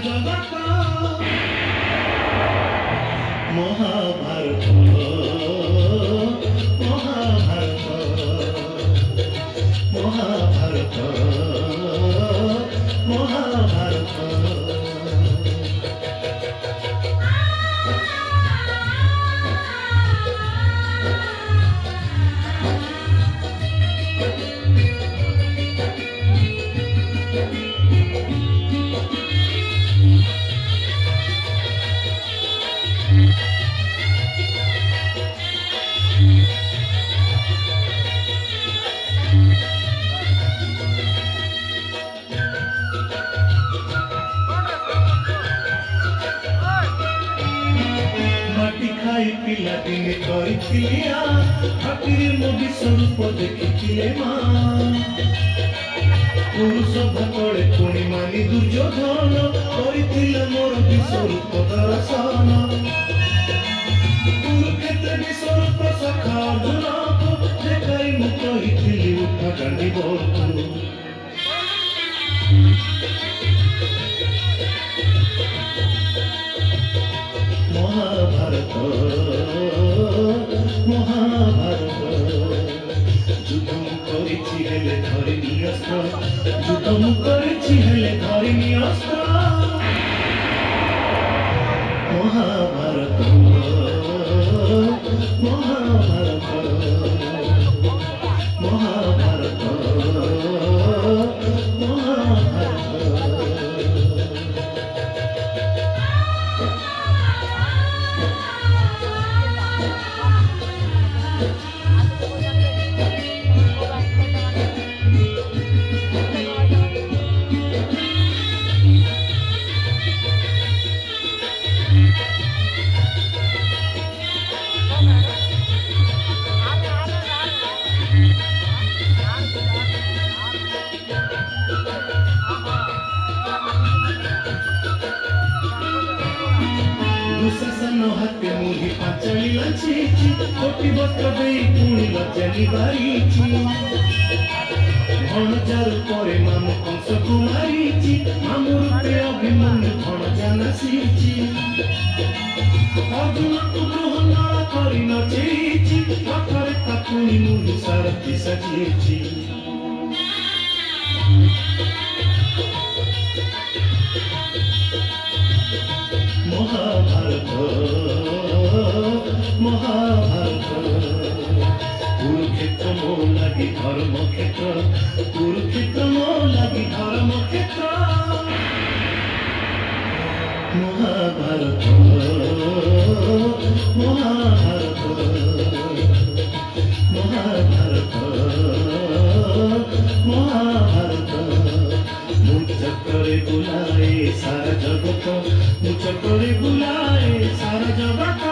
জগত মহাভারত মহাভারত মহাভারত মহাভারত ପିଲାଦିନେ କରିଥିଲି ହାତୀରେ ମୋ ବିଶ୍ୱରୂପ ଦେଖିଥିଲେ ମା ପୁରୁଷ ଭାତଳେ ପୁଣି ମାନି ଦୁର୍ଯ୍ୟୋଧନ କରିଥିଲେ ମୋର ବିଶ୍ୱରୂପ ଦର୍ଶନ କୁରୁକ୍ଷେତ୍ର ବିଶ୍ୱରୂପ ସଖା ଅର୍ଜୁନକୁ ଦେଖାଇ ମୁଁ କହିଥିଲି ଉଠ କାନ୍ଦିବକୁ মহাভারত মহাভারত যুদ্ধ করেছি হেলে ধরিনি অস্ত্র যুদ্ধ করেছি হেলে ধরিনি অস্ত্র মহাভারত মহাভারত মহাভারত दुःशासन हाते मुही पांचाली लांछीची कोटी बस्त्र देई पुणी लज्जाली बारीची भणजार परे मामु कंस कुमारीची मामु रूपे अभिमन्यु भणजा नासीची अर्जुन को ग्रहण करी नचेची पाखरे तापुणी मुही सारथी सजेची মহাভারত মহাভারত কুরুক্ষেত্র মো লাগি ধর্মক্ষেত্র কুরুক্ষেত্র মো লাগি ধর্মক্ষেত্র মহাভারত মহাভারত মহাভারত মহাভারত মুচক্রে বুলায়ে সারা জগত মুচক্রে বুলায়ে সারা জগত